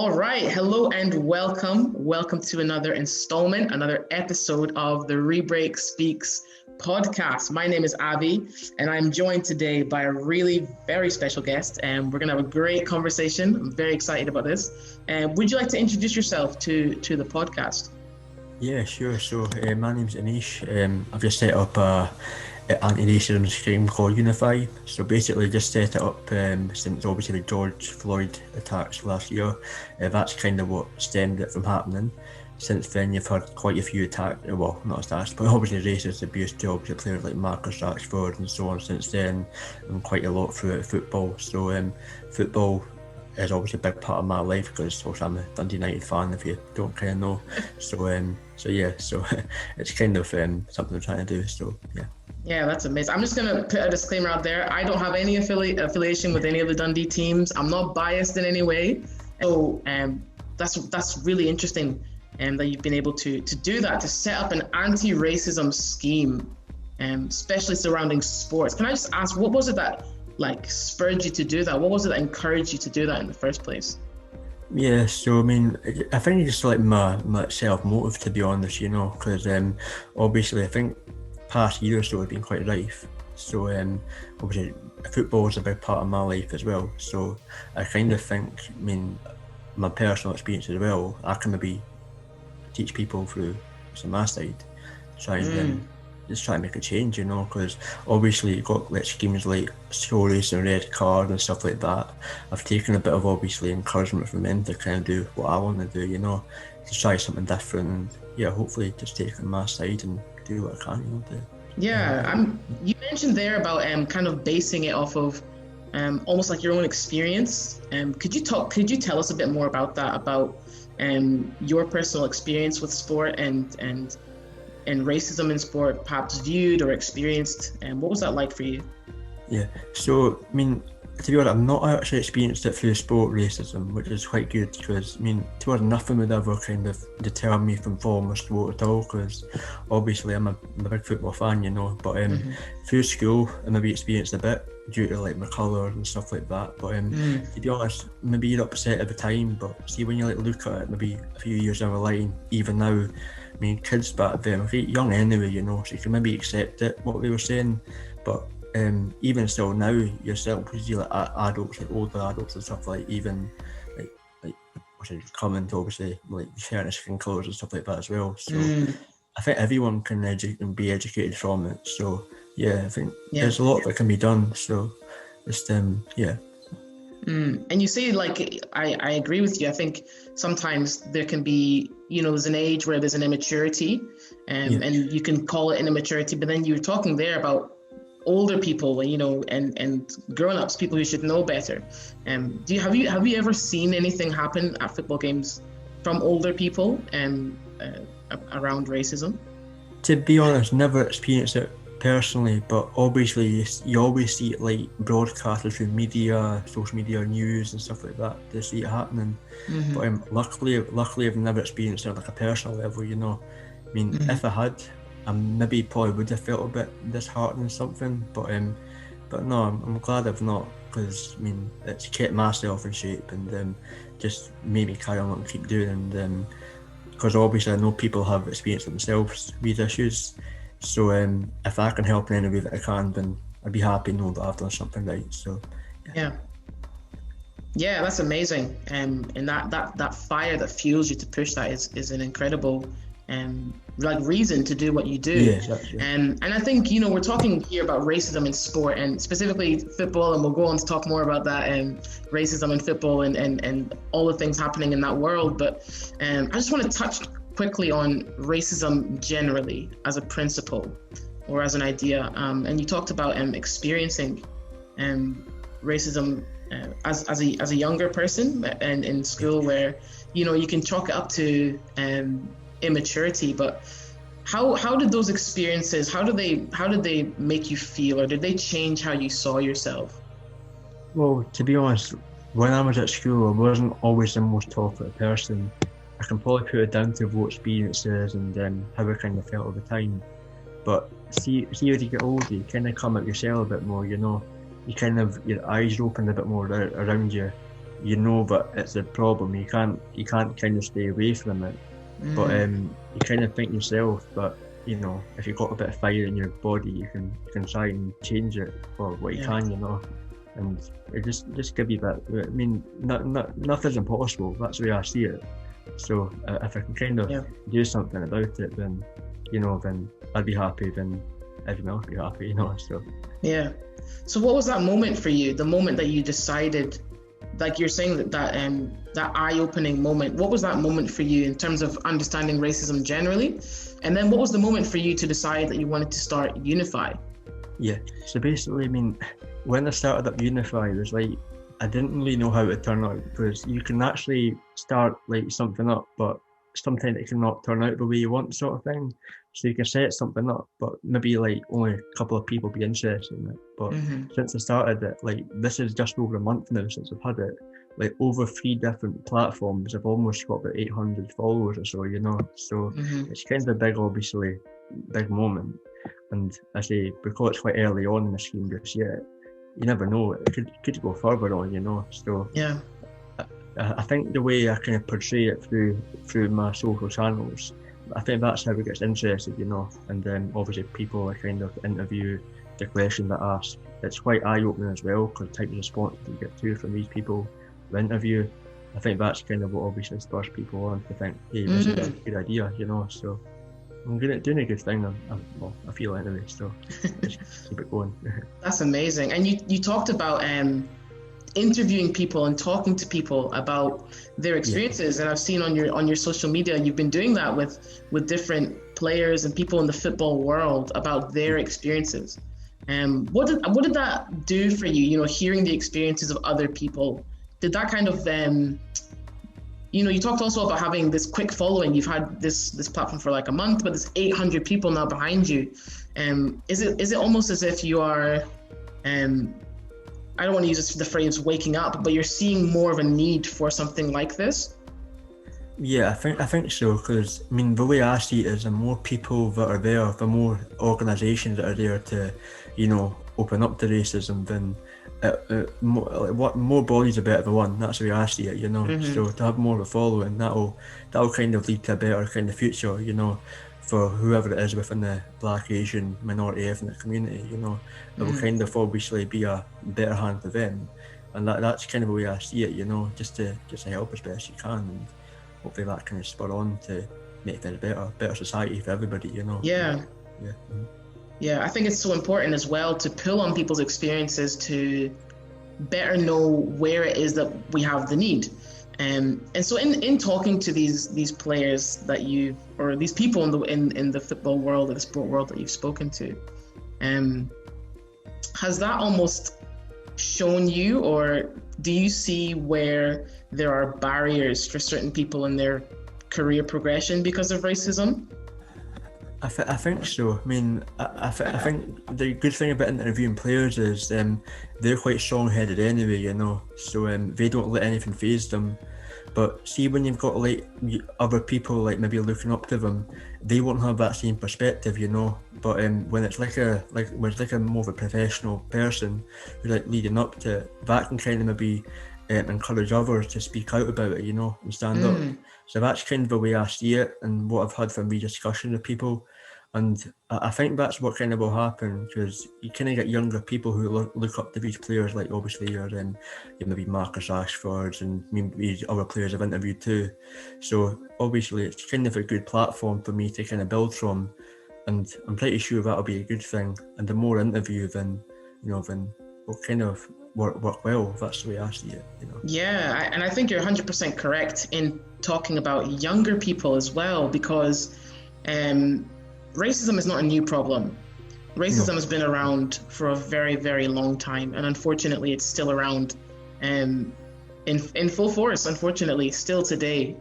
All right. Hello and welcome. Welcome to another installment, another episode of the Rebreak Speaks podcast. My name is Avi, and I'm joined today by a really very special guest, and we're going to have a great conversation. I'm very excited about this. Would you like to introduce yourself to the podcast? Yeah, sure. So my name's Anish. I've just set up a anti-racism stream called UNIFY. So basically just set it up since obviously the George Floyd attacks last year. That's kind of what stemmed it from happening. Since then you've had quite a few attacks, well not attacks, but obviously racist abuse to obviously players like Marcus Rashford and so on since then, and quite a lot throughout football. So football is obviously a big part of my life because also I'm a Dundee United fan if you don't kind of know. So it's kind of something I'm trying to do. So yeah. Yeah, that's amazing. I'm just going to put a disclaimer out there. I don't have any affiliation with any of the Dundee teams. I'm not biased in any way. So that's really interesting that you've been able to do that, to set up an anti-racism scheme, especially surrounding sports. Can I just ask, what was it that spurred you to do that? What was it that encouraged you to do that in the first place? Yeah, so I mean, I think it's just like my self-motive, to be honest, because obviously I think past year or so have been quite rife. So obviously football is a big part of my life as well. So I kind of think, I mean, my personal experience as well, I can maybe teach people through my side, try and just try and make a change, because obviously you've got schemes like stories and red card and stuff like that. I've taken a bit of obviously encouragement from them to kind of do what I want to do, to try something different, and yeah, hopefully just take on my side and do what I can, do. Yeah, you mentioned there about kind of basing it off of almost like your own experience. Could you tell us a bit more about that, about your personal experience with sport and racism in sport, perhaps viewed or experienced, and what was that like for you? Yeah, so I mean, to be honest, I've not actually experienced it through sport racism, which is quite good because, I mean, to be honest, nothing would ever kind of deter me from following my sport at all, because obviously I'm a big football fan, but through school I maybe experienced a bit due to like my colour and stuff like that, but to be honest, maybe you're upset at the time, but see when you look at it maybe a few years down the line, even now, I mean, kids back then were young anyway, so you can maybe accept it, what they were saying, but even still now, yourself, because you adults, like older adults and stuff, like even like coming to obviously like certain skin colours and stuff like that as well. So I think everyone can be educated from it. So yeah, I think there's a lot that can be done. So just yeah. And you say, I agree with you. I think sometimes there can be, there's an age where there's an immaturity, and you can call it an immaturity, but then you were talking there about older people, and grown-ups, people who should know better. Have you ever seen anything happen at football games from older people around racism? To be honest, never experienced it personally, but obviously you always see it like broadcasted through media, social media, news and stuff like that to see it happening. But luckily I've never experienced it on like a personal level, I mean, if I had, I maybe probably would have felt a bit disheartened or something, but no, I'm glad I've not, because I mean it's kept myself in shape and just made me carry on and keep doing, and because obviously I know people have experienced it themselves, these issues, so if I can help in any way that I can, then I'd be happy knowing that I've done something right. So yeah, that's amazing, and that fire that fuels you to push that is an incredible reason to do what you do. Yeah, exactly. And I think, we're talking here about racism in sport and specifically football, and we'll go on to talk more about that, racism in football and all the things happening in that world. But I just want to touch quickly on racism generally as a principle or as an idea. And you talked about experiencing racism as a younger person and in school, where, you can chalk it up to immaturity, but how did those experiences, how did they make you feel, or did they change how you saw yourself? Well, to be honest, when I was at school, I wasn't always the most talkative person. I can probably put it down to what experiences and how I kind of felt at the time. But see as you get older, you kind of come at yourself a bit more, you kind of, your eyes open a bit more around you, you know that it's a problem. You can't kind of stay away from it. But you kind of think yourself that, you know, if you've got a bit of fire in your body, you can try and change it for what you can, you know. And it just give you that. I mean, nothing's impossible. That's the way I see it. So if I can kind of do something about it, then, you know, then I'd be happy. Then everyone else would be happy, you know. So yeah. So what was that moment for you? The moment that you decided, like you're saying that eye-opening moment. What was that moment for you in terms of understanding racism generally? And then what was the moment for you to decide that you wanted to start UNIFY? Yeah. So basically, I mean, when I started up UNIFY, it was like, I didn't really know how it would turn out, because you can actually start like something up, but sometimes it cannot turn out the way you want, sort of thing. So you can set something up, but maybe like only a couple of people be interested in it. But since I started it, like this is just over a month now since I've had it, like over 3 different platforms, I've almost got about 800 followers or so, you know. So it's kind of a big, obviously, big moment. And I say, because it's quite early on in the scheme just yet, you never know, it could go further on, you know. So yeah, I think the way I kind of portray it through my social channels, I think that's how it gets interested, you know. And then obviously people I kind of interview, the question that I ask, it's quite eye-opening as well, because the type of response you get to from these people the interview, I think that's kind of what obviously spurs people on to think, hey, this is a good idea, you know. So I'm doing a good thing. Well, I feel anyway, so just keep it going. That's amazing. And you talked about interviewing people and talking to people about their experiences, and I've seen on your social media you've been doing that with different players and people in the football world about their experiences. What did that do for you? You know, hearing the experiences of other people, did that kind of you know, you talked also about having this quick following. You've had this platform for like a month, but there's 800 people now behind you. Is it almost as if you are, I don't want to use the phrase waking up, but you're seeing more of a need for something like this? Yeah, I think so, because I mean, the way I see it is the more people that are there, the more organisations that are there to, you know, open up to racism, then more bodies a better for one. That's the way I see it, you know. So to have more of a following, that'll kind of lead to a better kind of future, you know, for whoever it is within the Black, Asian, minority ethnic community, you know. It will kind of obviously be a better hand for them, and that's kind of the way I see it, you know, just to help as best you can, and hopefully that kind of spur on to make it a better society for everybody, you know. Yeah, I think it's so important as well to pull on people's experiences to better know where it is that we have the need. And so in talking to these players that you, or these people in the football world or the sport world that you've spoken to, has that almost shown you, or do you see where there are barriers for certain people in their career progression because of racism? I think so. I mean, I think the good thing about interviewing players is they're quite strong-headed anyway, you know, so they don't let anything faze them. But see, when you've got like other people like maybe looking up to them, they won't have that same perspective, you know. But when it's like a more of a professional person who's like leading up to it, that can kind of maybe encourage others to speak out about it, you know, and stand up. So that's kind of the way I see it, and what I've had from discussion with people. And I think that's what kind of will happen, because you kind of get younger people who look up to these players, like obviously your maybe Marcus Rashford and maybe other players I've interviewed too. So obviously it's kind of a good platform for me to kind of build from, and I'm pretty sure that'll be a good thing. And the more interview, then will kind of work well. That's the way I see it, you know. Yeah, and I think you're 100% correct in talking about younger people as well, because racism is not a new problem. Racism has been around for a very, very long time, and unfortunately it's still around in full force, unfortunately, still today.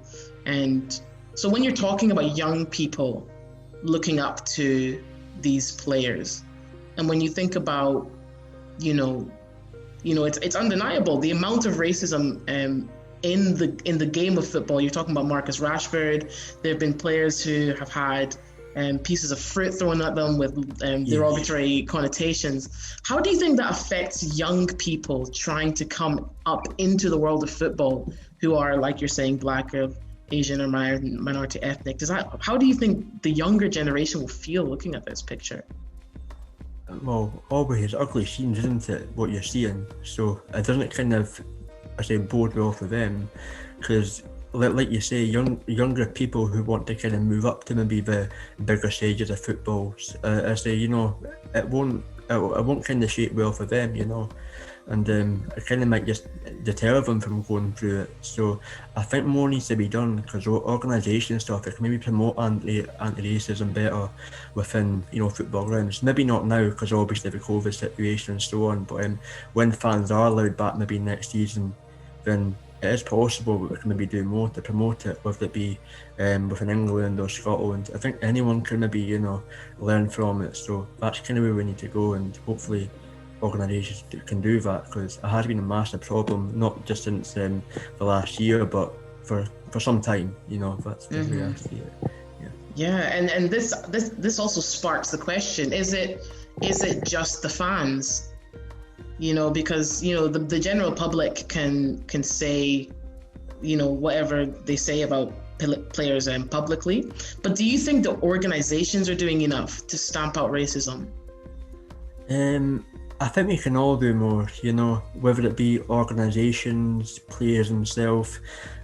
And so when you're talking about young people looking up to these players, and when you think about, it's undeniable the amount of racism in the game of football. You're talking about Marcus Rashford. There have been players who have had pieces of fruit thrown at them with derogatory connotations. How do you think that affects young people trying to come up into the world of football who are, like you're saying, Black or Asian or minority ethnic? How do you think the younger generation will feel looking at this picture? Well, always ugly scenes, isn't it, what you're seeing? So it doesn't kind of, I say, bode well for them, because like you say, younger people who want to kind of move up to maybe the bigger stages of football, I say, you know, it won't kind of shape well for them, you know, and it kind of might just deter them from going through it. So I think more needs to be done, because organisation stuff, it can maybe promote anti-racism better within, you know, football grounds. Maybe not now, because obviously the COVID situation and so on, but when fans are allowed back maybe next season, then it is possible that we can maybe do more to promote it, whether it be within England or Scotland. I think anyone can maybe, you know, learn from it. So that's kind of where we need to go, and hopefully organisations can do that, because it has been a massive problem, not just since the last year, but for some time, you know. That's the way I see it. Yeah, and this also sparks the question: is it just the fans? You know, because, you know, the general public can say, you know, whatever they say about players publicly, but do you think the organizations are doing enough to stamp out racism? I think we can all do more, you know, whether it be organisations, players themselves.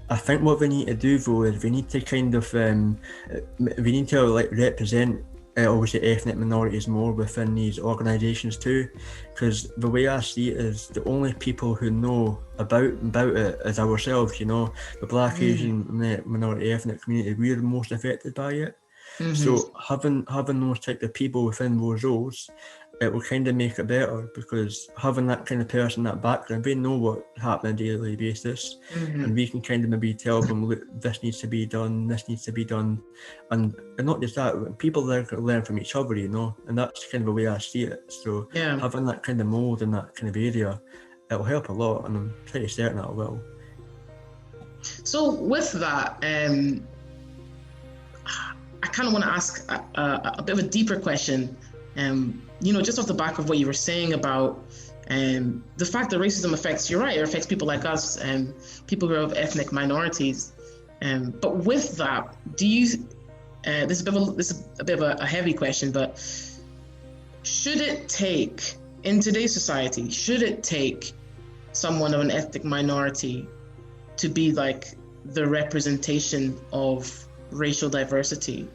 I think what we need to do though is we need to kind of like represent obviously ethnic minorities more within these organisations too, because the way I see it is the only people who know about it is ourselves, you know, the Black, Asian, minority ethnic community. We're the most affected by it. So having those type of people within those roles, it will kind of make it better, because having that kind of person, that background, they know what happens on a daily basis, and we can kind of maybe tell them, look, this needs to be done, and not just that, people learn from each other, you know, and that's kind of the way I see it. So having that kind of mould in that kind of area, it will help a lot, and I'm pretty certain it will. So with that, I kind of want to ask a bit of a deeper question. You know, just off the back of what you were saying about the fact that racism affects, you're right, it affects people like us and people who are of ethnic minorities. But with that, do you, this is a bit of a heavy question, but should it take, in today's society, should it take someone of an ethnic minority to be like the representation of racial diversity?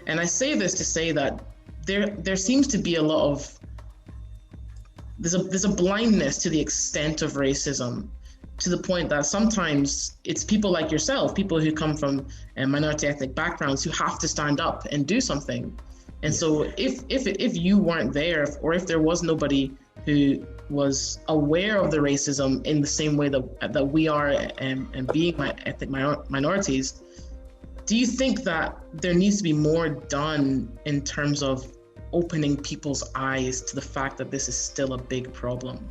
And I say this to say that there seems to be a lot of, there's a blindness to the extent of racism, to the point that sometimes it's people like yourself, people who come from minority ethnic backgrounds, who have to stand up and do something. And so if you weren't there, or if there was nobody who was aware of the racism in the same way that we are, and being ethnic minorities, do you think that there needs to be more done in terms of opening people's eyes to the fact that this is still a big problem?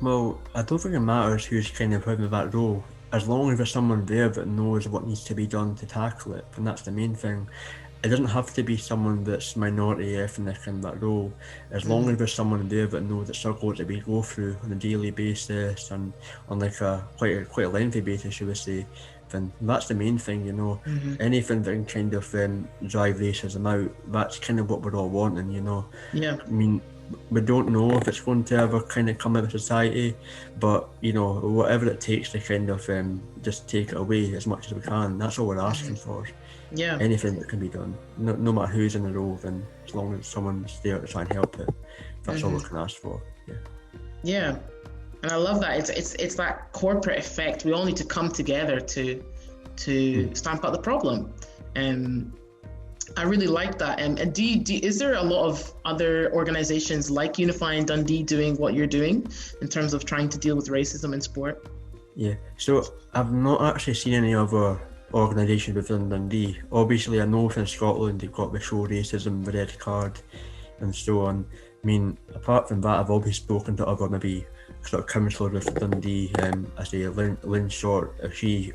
Well, I don't think it matters who's kind of having that role, as long as there's someone there that knows what needs to be done to tackle it, and that's the main thing. It doesn't have to be someone that's minority ethnic in that role, as long as there's someone there that knows the struggles that we go through on a daily basis, and on like a quite a lengthy basis, should we say. And that's the main thing, you know. Anything that can kind of drive racism out, that's kind of what we're all wanting, you know. I mean, we don't know if it's going to ever kind of come out of society, but, you know, whatever it takes to kind of just take it away as much as we can, that's all we're asking for. Anything that can be done, no matter who's in the role, then as long as someone's there to try and help it, that's all we can ask for. And I love that. It's that corporate effect. We all need to come together to stamp out the problem. I really like that. And is there a lot of other organizations like UNIFY and Dundee doing what you're doing in terms of trying to deal with racism in sport? Yeah, so I've not actually seen any other organisations within Dundee. Obviously, I know within Scotland they've got the show racism, the red card, and so on. I mean, apart from that, I've always spoken to other maybe sort of counsellor with Dundee, I say Lynn Short, she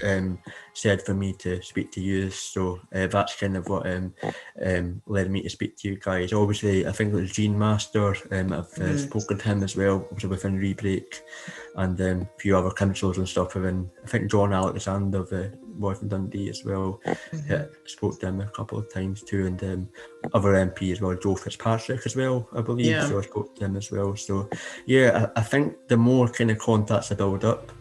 said for me to speak to you, so that's kind of what led me to speak to you guys. Obviously, I think it was Gene Master, I've spoken to him as well, also within Rebreak, and a few other counsellors and stuff within, I think John Alexander, the boy from Dundee as well, spoke to him a couple of times too, and other MP as well, Joe Fitzpatrick as well, I believe, so I spoke to him as well. So yeah, I think the more kind of contacts I build up,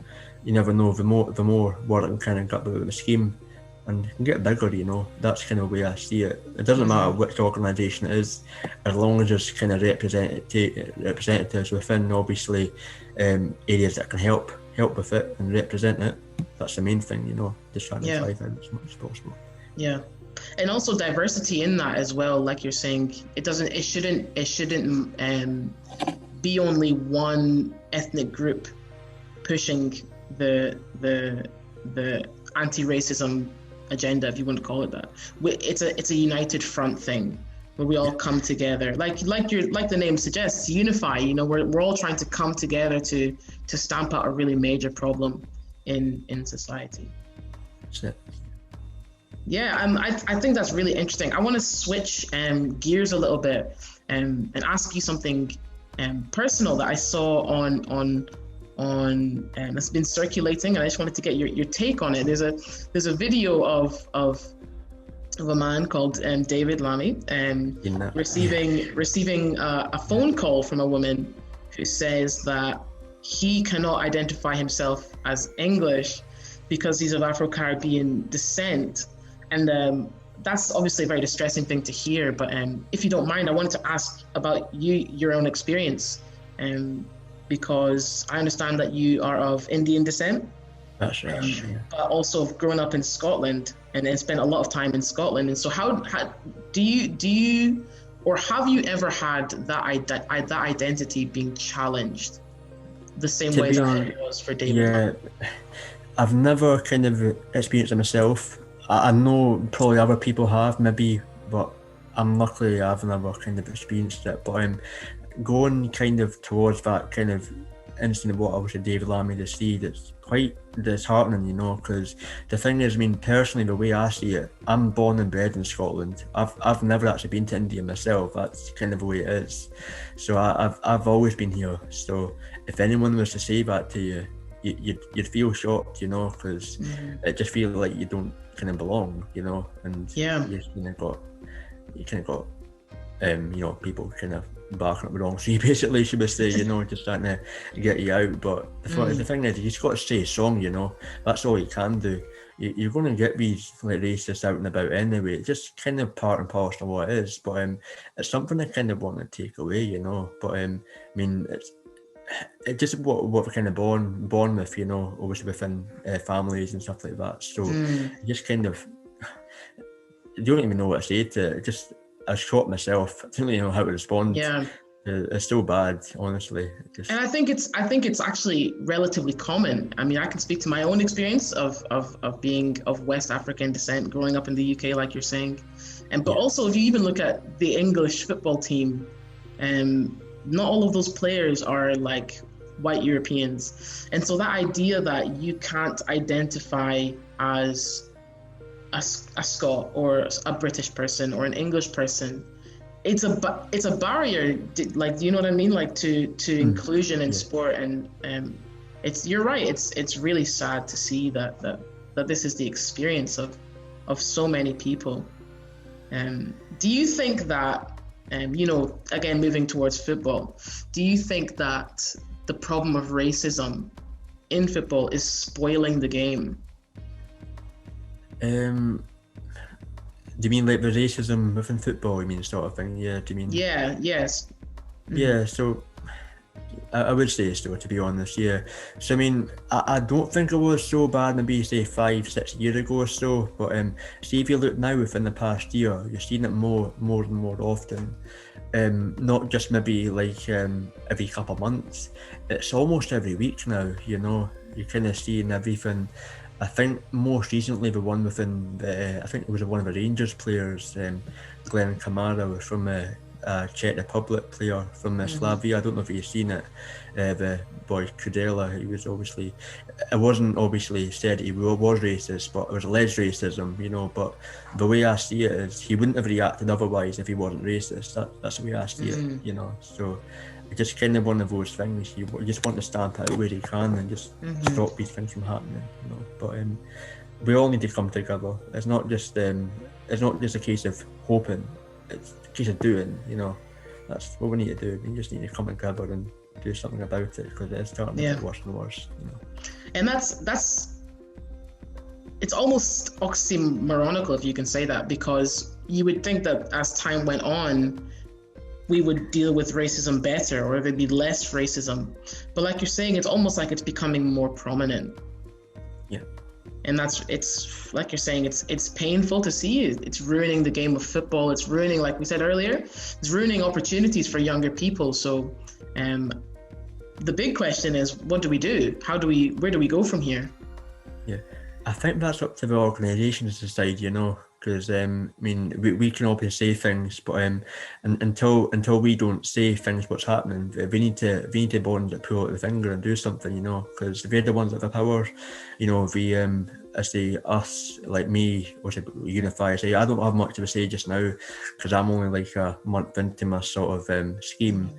you never know, the more work I can kind of get about the scheme, and it can get bigger, you know. That's kind of the way I see it. It doesn't matter which organisation it is, as long as there's kind of representatives within, obviously, areas that can help with it and represent it. That's the main thing, you know, just trying to drive in as much as possible. Yeah. And also diversity in that as well, like you're saying, it shouldn't be only one ethnic group pushing the anti-racism agenda, if you want to call it that. It's a united front thing where we all come together, like the name suggests, unify. You know, we're all trying to come together to stamp out a really major problem in society. That's it. Yeah, I think that's really interesting. I want to switch gears a little bit and ask you something personal that I saw on that's been circulating, and I just wanted to get your take on it. There's a video of a man called David Lammy receiving a phone call from a woman who says that he cannot identify himself as English because he's of Afro-Caribbean descent. And that's obviously a very distressing thing to hear. But if you don't mind, I wanted to ask about your own experience, because I understand that you are of Indian descent. That's right. But also grown up in Scotland and spent a lot of time in Scotland. And so how do you or have you ever had that identity being challenged the same way that it was for David? Yeah, I've never kind of experienced it myself. I know probably other people have, maybe, but I'm lucky I've never kind of experienced it. But I'm going kind of towards that kind of instant of what I was with David Lammy to see, that's quite disheartening, you know, because the thing is, I mean, personally, the way I see it, I'm born and bred in Scotland. I've never actually been to India myself. That's kind of the way it is. So I've always been here. So if anyone was to say that to you, you'd feel shocked, you know, because it just feels like you don't kind of belong, you know, and you kind of got you know, people kind of barking up the wrong tree, basically, should we say, you know, just trying to get you out. But the thing is, you just got to stay strong, you know. That's all you can do. You're going to get these like racists out and about anyway. It's just kind of part and parcel of what it is. But it's something I kind of want to take away, you know. But I mean, it's just what we're kind of born with, you know, obviously within families and stuff like that. So you just kind of, you don't even know what to say to it. I shot myself. I didn't really know how to respond. Yeah, it's so bad, honestly. And I think it's actually relatively common. I mean, I can speak to my own experience of being of West African descent, growing up in the UK, like you're saying, but also if you even look at the English football team, not all of those players are like white Europeans, and so that idea that you can't identify as a Scot or a British person or an English person, it's a barrier, like, you know what I mean, like to inclusion in sport. And you're right, it's really sad to see that this is the experience of so many people. Do you think that, you know, again, moving towards football, do you think that the problem of racism in football is spoiling the game? Do you mean like the racism within football, you mean, sort of thing? Yeah, do you mean? Yeah, yes. Yeah, so I would say so, to be honest, yeah. So I mean, I don't think it was so bad maybe say 5-6 years ago or so, but see, if you look now within the past year, you're seeing it more and more often. Not just maybe like every couple of months, it's almost every week now, you know. You're kind of seeing everything. I think most recently the one within I think it was one of the Rangers players, Glenn Kamara, was from I a Czech Republic player from Slavia. I don't know if you've seen it. The boy Kudela, he was obviously, it wasn't obviously said he was racist, but it was alleged racism, you know. But the way I see it is, he wouldn't have reacted otherwise if he wasn't racist. That's the way I see it, you know. So it's just kind of one of those things. You just want to stamp out where you can and just stop these things from happening, you know. But we all need to come together. It's not just a case of hoping. It's a case of doing, you know. That's what we need to do. We just need to come together and do something about it, because it's starting to get worse and worse, you know. And that's it's almost oxymoronical, if you can say that, because you would think that as time went on, we would deal with racism better, or there'd be less racism. But like you're saying, it's almost like it's becoming more prominent. Yeah. And it's like you're saying, it's painful to see. It's ruining the game of football. It's ruining, like we said earlier, it's ruining opportunities for younger people. So the big question is, what do we do? Where do we go from here? Yeah, I think that's up to the organisations to decide, you know, because I mean, we can obviously say things, but until we don't say things what's happening, we need to be the ones that pull out the finger and do something, you know, because we're the ones that have the power, you know. We I say us, like me, or say UNIFY, I say I don't have much of a say just now because I'm only like a month into my sort of scheme.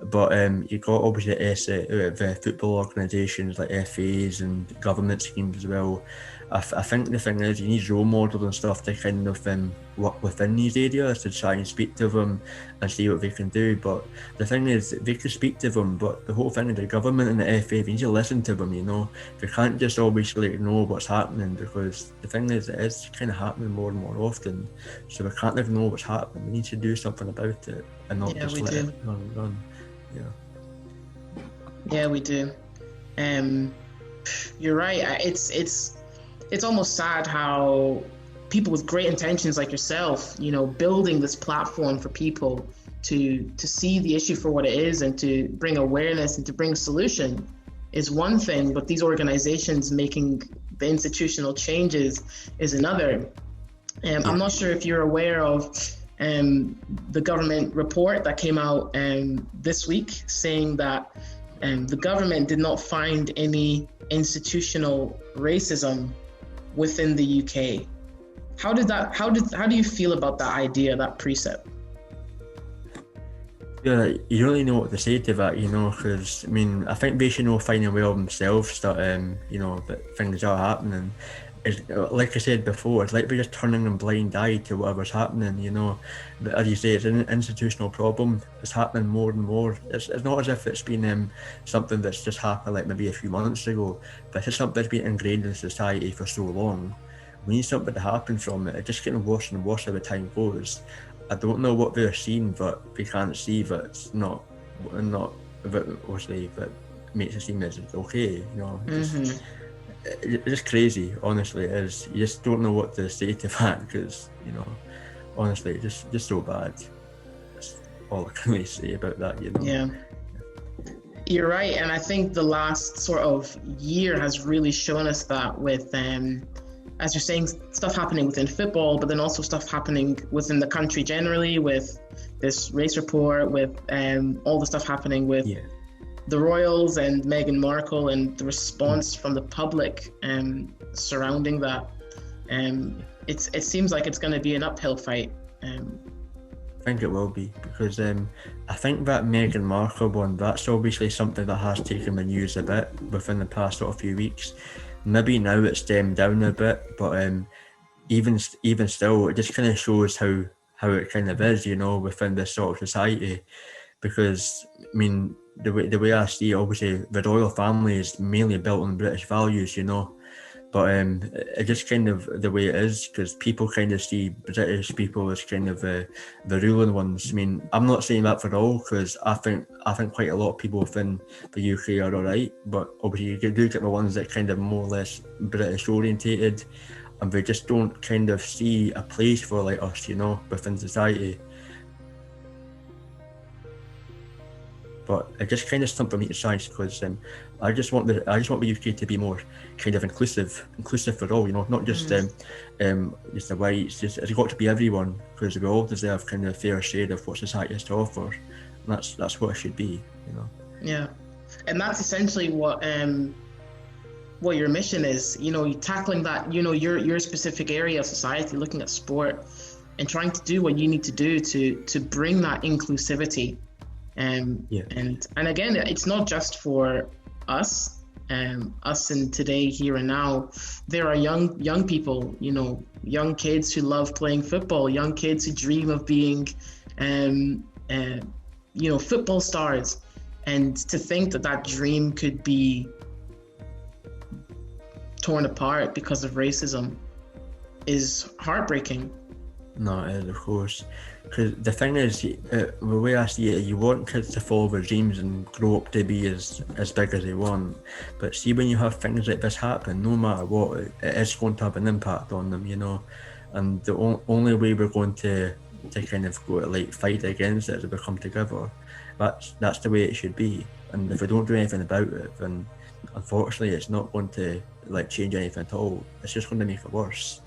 But you got obviously the football organisations like FAs and government schemes as well. I think the thing is, you need role models and stuff to kind of work within these areas to try and speak to them and see what they can do. But the thing is, they can speak to them, but the whole thing is the government and the FA, they need to listen to them, you know. They can't just obviously ignore what's happening, because the thing is, it is kind of happening more and more often. So we can't ignore what's happening. We need to do something about it and not just let it run. Yeah, we do. You're right. It's almost sad how people with great intentions like yourself, you know, building this platform for people to see the issue for what it is and to bring awareness and to bring solution is one thing, but these organizations making the institutional changes is another. I'm not sure if you're aware of the government report that came out this week saying that the government did not find any institutional racism within the UK. How do you feel about that idea, that precept? Yeah, you don't really know what to say to that, you know, because I mean, I think they should know fine and well themselves that you know, that things are happening. It's, like I said before, it's like we're just turning a blind eye to whatever's happening, you know. But as you say, it's an institutional problem. It's happening more and more. It's not as if it's been something that's just happened like maybe a few months ago, but it's just something that's been ingrained in society for so long. We need something to happen from it. It's just getting worse and worse as the time goes. I don't know what they're seeing, but they can't see that it's not obviously that makes it seem as it's okay, you know. It's just crazy, honestly. It is. You just don't know what to say to that, because, you know, honestly, just so bad. That's all I can really say about that, you know. Yeah, you're right, and I think the last sort of year has really shown us that with, as you're saying, stuff happening within football, but then also stuff happening within the country generally, with this race report, with all the stuff happening with the royals and Meghan Markle and the response from the public surrounding that. It seems like it's going to be an uphill fight. I think it will be, because I think that Meghan Markle one, that's obviously something that has taken the news a bit within the past sort of few weeks. Maybe now it's stemmed down a bit, but even still, it just kind of shows how it kind of is, you know, within this sort of society. Because I mean, the way I see it, obviously the royal family is mainly built on British values, you know, but it just kind of the way it is, because people kind of see British people as kind of the ruling ones. I mean, I'm not saying that for all, because I think quite a lot of people within the UK are alright, but obviously you do get the ones that kind of more or less British orientated, and they just don't kind of see a place for like us, you know, within society. but it just kind of stumped for me to science because I just want the UK to be more kind of inclusive for all, not just the whites. It's got to be everyone, because we all deserve kind of a fair share of what society has to offer, and that's what it should be. Yeah, and that's essentially what your mission is. You tackling that, your specific area of society, looking at sport, and trying to do what you need to do to bring that inclusivity. And again, it's not just for us in today, here and now. There are young people, young kids who love playing football, young kids who dream of being football stars, and to think that dream could be torn apart because of racism is heartbreaking. No, it is, of course. Because the thing is, the way I see it, you want kids to follow their dreams and grow up to be as big as they want. But see, when you have things like this happen, no matter what, it is going to have an impact on them, And the only way we're going to kind of go to fight against it is if we come together. That's the way it should be. And if we don't do anything about it, then unfortunately it's not going to change anything at all. It's just going to make it worse.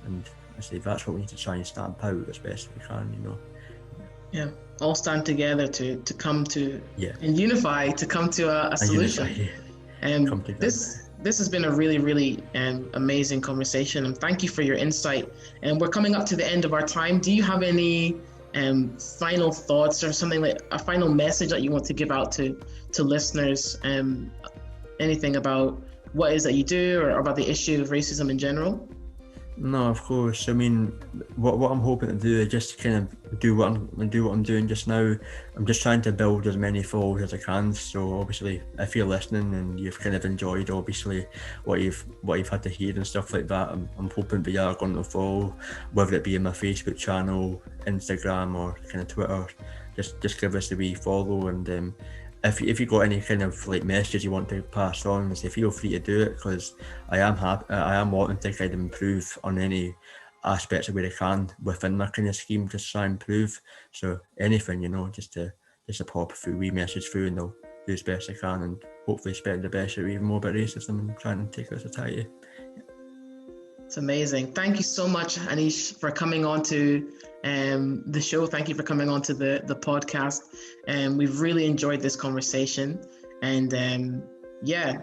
And I say that's what we need to try and stamp out as best we can, Yeah, all stand together to come to and unify to come to a solution. Unify, and this has been a really, really amazing conversation, and thank you for your insight. And we're coming up to the end of our time. Do you have any final thoughts or something, like a final message that you want to give out to listeners? Anything about what it is that you do, or about the issue of racism in general? No, of course. I mean, what I'm hoping to do is just kind of do what I'm doing just now. I'm just trying to build as many followers as I can. So obviously, if you're listening and you've kind of enjoyed obviously what you've had to hear and stuff like that, I'm hoping that you are going to follow, whether it be in my Facebook channel, Instagram, or kind of Twitter. Just give us a wee follow, and if you got any kind of messages you want to pass on, so feel free to do it, because I am wanting to kind of improve on any aspects of where I can within my kind of scheme to try and improve. So anything, just to pop a wee message through, and they'll do as best I can, and hopefully spread the best or even more about racism and trying to take it to society. It's amazing. Thank you so much, Anish, for coming on to the show. Thank you for coming on to the podcast. We've really enjoyed this conversation, and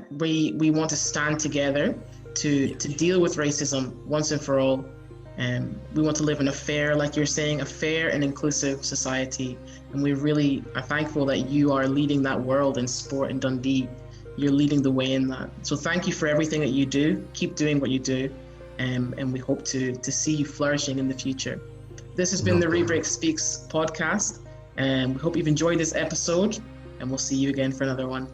we want to stand together to deal with racism once and for all. We want to live in a fair, like you're saying, a fair and inclusive society. And we really are thankful that you are leading that world in sport in Dundee. You're leading the way in that. So thank you for everything that you do. Keep doing what you do. And we hope to see you flourishing in the future. This has been the Rebreak Speaks podcast, and we hope you've enjoyed this episode, and we'll see you again for another one.